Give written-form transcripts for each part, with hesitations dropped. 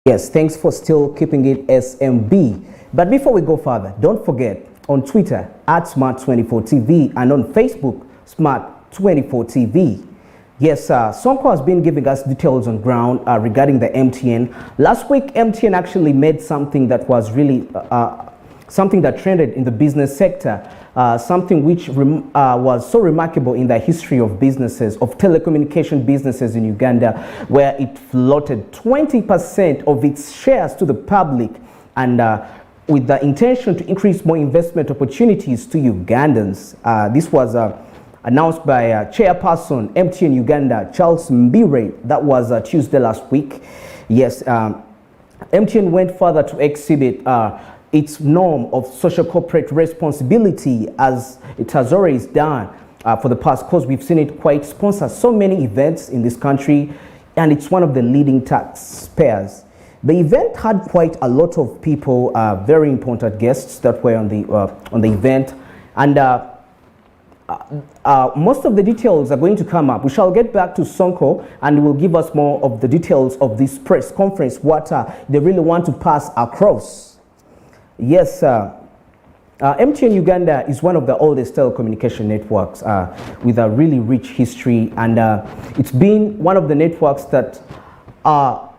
Yes, thanks for still keeping it SMB. But before we go further, don't forget on Twitter at Smart24TV and on Facebook Smart24TV. Yes, Sonko has been giving us details on ground regarding the MTN. Last week, MTN actually made something that was really something that trended in the business sector, something which was so remarkable in the history of businesses, of telecommunication businesses in Uganda, where it floated 20% of its shares to the public, and with the intention to increase more investment opportunities to Ugandans. This was announced by Chairperson MTN Uganda, Charles Mbire. That was Tuesday last week. Yes, MTN went further to exhibit its norm of social corporate responsibility, as it has always done for the past, because we've seen it quite sponsor so many events in this country, and it's one of the leading taxpayers. The event had quite a lot of people, very important guests that were on the event, and most of the details are going to come up. We shall get back to Sonko, and will give us more of the details of this press conference, what they really want to pass across. Yes, MTN Uganda is one of the oldest telecommunication networks with a really rich history, and it's been one of the networks that are,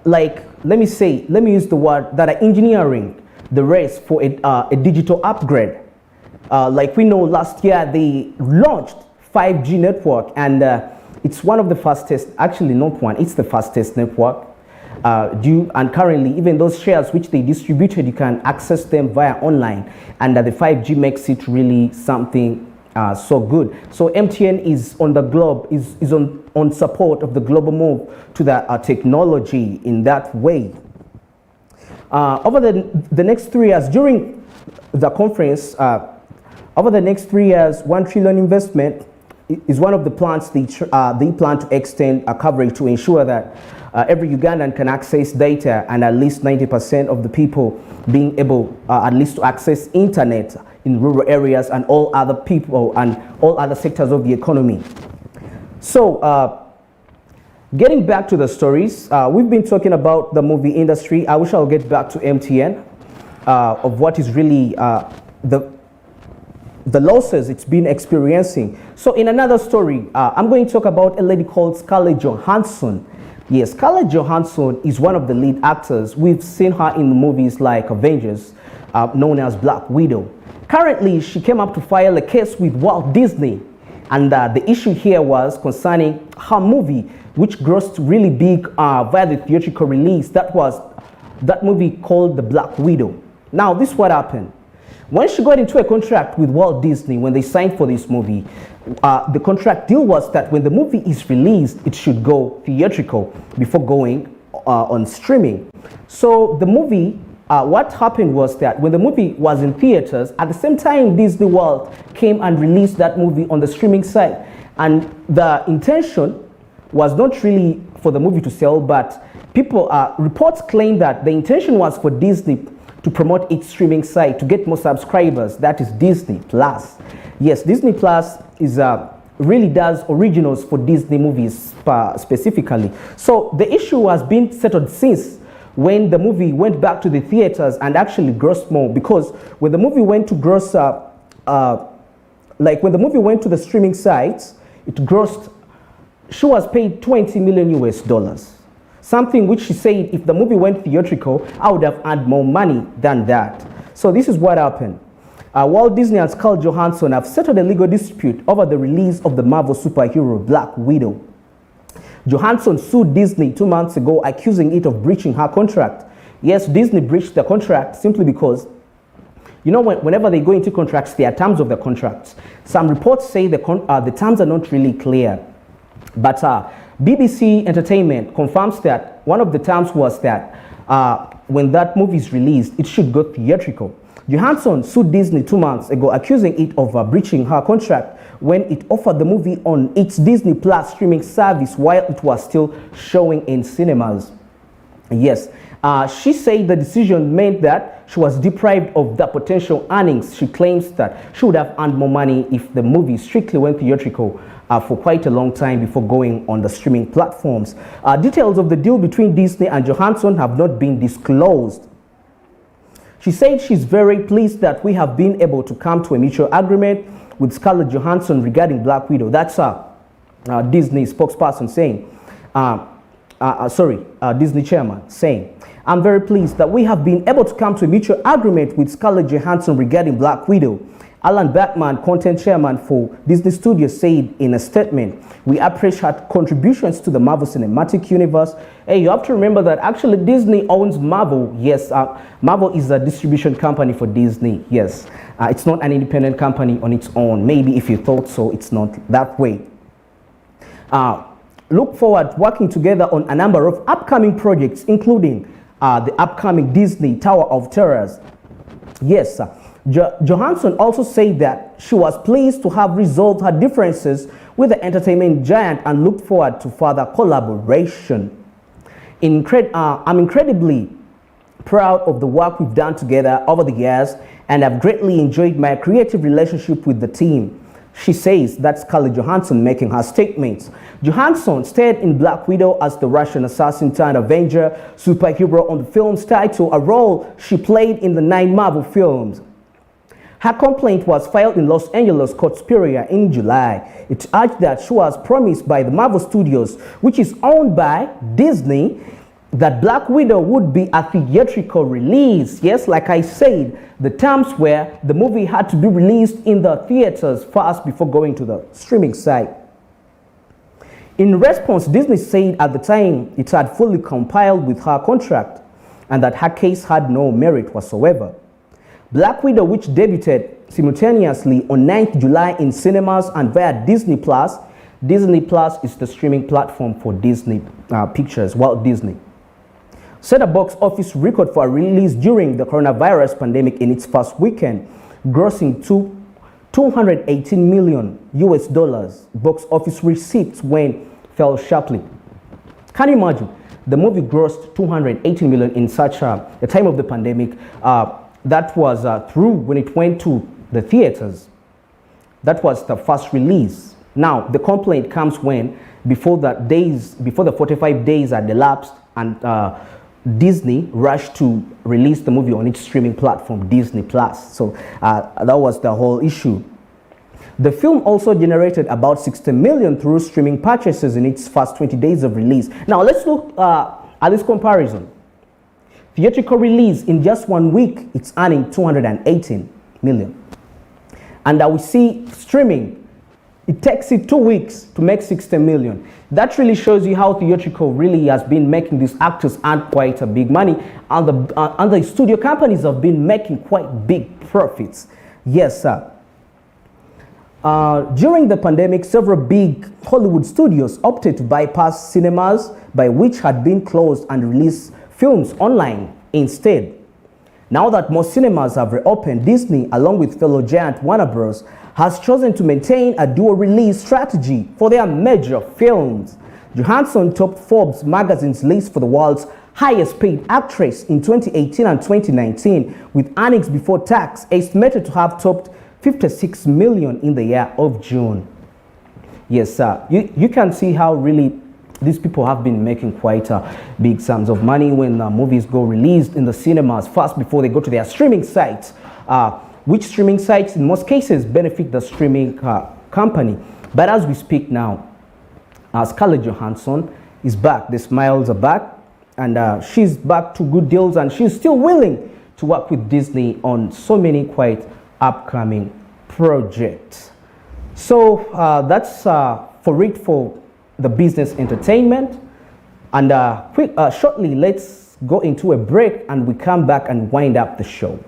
let me use the word, that are engineering the race for a digital upgrade. Like we know, last year they launched 5G network, and it's one of the fastest, actually not one, it's the fastest network. And currently, even those shares which they distributed, you can access them via online, and the 5G makes it really something so good. So MTN is on the globe, is on support of the global move to the technology in that way. Over the next 3 years, during the conference, over the next 3 years, 1 trillion investment is one of the plans they plan to extend coverage to ensure that every Ugandan can access data, and at least 90% of the people being able at least to access internet in rural areas, and all other people and all other sectors of the economy. So getting back to the stories, we've been talking about the movie industry. I wish I'll get back to MTN of what is really the losses it's been experiencing. So in another story, I'm going to talk about a lady called Scarlett Johansson. Yes, Scarlett Johansson is one of the lead actors. We've seen her in movies like Avengers, known as Black Widow. Currently, she came up to file a case with Walt Disney, and the issue here was concerning her movie, which grossed really big via the theatrical release. That was that movie called The Black Widow. Now, this is what happened. When she got into a contract with Walt Disney, when they signed for this movie, the contract deal was that when the movie is released, it should go theatrical before going on streaming. So the movie, what happened was that when the movie was in theaters, at the same time Disney World came and released that movie on the streaming site. And the intention was not really for the movie to sell, but reports claim that the intention was for Disney to promote its streaming site to get more subscribers. That is Disney Plus. Yes, Disney Plus is really does originals for Disney movies specifically. So the issue has been settled since when the movie went back to the theaters and actually grossed more, because when the movie went to gross, when the movie went to the streaming sites, it grossed, she was paid $20 million US. Something which she said, if the movie went theatrical, I would have earned more money than that. So this is what happened. Walt Disney and Scarlett Johansson have settled a legal dispute over the release of the Marvel superhero Black Widow. Johansson sued Disney 2 months ago, accusing it of breaching her contract. Yes, Disney breached the contract simply because, you know, whenever they go into contracts, there are terms of the contracts. Some reports say the terms are not really clear, but BBC Entertainment confirms that one of the terms was that when that movie is released, it should go theatrical. Johansson sued Disney 2 months ago, accusing it of breaching her contract when it offered the movie on its Disney Plus streaming service while it was still showing in cinemas. Yes, she said the decision meant that she was deprived of the potential earnings. She claims that she would have earned more money if the movie strictly went theatrical for quite a long time before going on the streaming platforms. Details of the deal between Disney and Johansson have not been disclosed. She said she's very pleased that we have been able to come to a mutual agreement with Scarlett Johansson regarding Black Widow. That's Disney spokesperson saying, Disney chairman saying, I'm very pleased that we have been able to come to a mutual agreement with Scarlett Johansson regarding Black Widow. Alan Bachman, content chairman for Disney Studios, said in a statement, we appreciate her contributions to the Marvel Cinematic Universe. Hey, you have to remember that actually Disney owns Marvel. Yes, Marvel is a distribution company for Disney. Yes, it's not an independent company on its own. Maybe if you thought so, it's not that way. Look forward to working together on a number of upcoming projects, including the upcoming Disney Tower of Terrors. Yes, Johansson also said that she was pleased to have resolved her differences with the entertainment giant and looked forward to further collaboration. I'm incredibly proud of the work we've done together over the years, and I've greatly enjoyed my creative relationship with the team. She says that's Scarlett Johansson making her statements. Johansson starred in Black Widow as the Russian assassin turned Avenger superhero on the film's title, a role she played in the 9 Marvel films. Her complaint was filed in Los Angeles Court Superior in July. It urged that she was promised by the Marvel Studios, which is owned by Disney, that Black Widow would be a theatrical release. Yes, like I said, the terms were the movie had to be released in the theaters first before going to the streaming site. In response, Disney said at the time it had fully complied with her contract and that her case had no merit whatsoever. Black Widow, which debuted simultaneously on 9th July in cinemas and via Disney Plus. Disney Plus is the streaming platform for Disney Pictures, Walt Disney. Set a box office record for a release during the coronavirus pandemic in its first weekend, grossing $218 million US dollars. Box office receipts fell sharply. Can you imagine? The movie grossed $218 million in such a time of the pandemic. That was through when it went to the theaters. That was the first release. Now, the complaint comes when, before the 45 days had elapsed, and Disney rushed to release the movie on its streaming platform, Disney Plus. So that was the whole issue. The film also generated about $60 million through streaming purchases in its first 20 days of release. Now, let's look at this comparison. Theatrical release in just 1 week, it's earning $218 million. And we see streaming, it takes it 2 weeks to make $60 million. That really shows you how theatrical really has been making these actors earn quite a big money. And the studio companies have been making quite big profits. Yes, sir. During the pandemic, several big Hollywood studios opted to bypass cinemas, by which had been closed, and release films online instead. Now that most cinemas have reopened, Disney, along with fellow giant Warner Bros., has chosen to maintain a dual release strategy for their major films. Johansson topped Forbes magazine's list for the world's highest paid actress in 2018 and 2019, with earnings before tax estimated to have topped $56 million in the year of June. Yes, sir. You can see how really these people have been making quite big sums of money when movies go released in the cinemas first before they go to their streaming sites, which streaming sites in most cases benefit the streaming company. But as we speak now, Scarlett Johansson is back. The smiles are back, and she's back to good deals, and she's still willing to work with Disney on so many quite upcoming projects. So that's for the business entertainment. And shortly, let's go into a break, and we come back and wind up the show.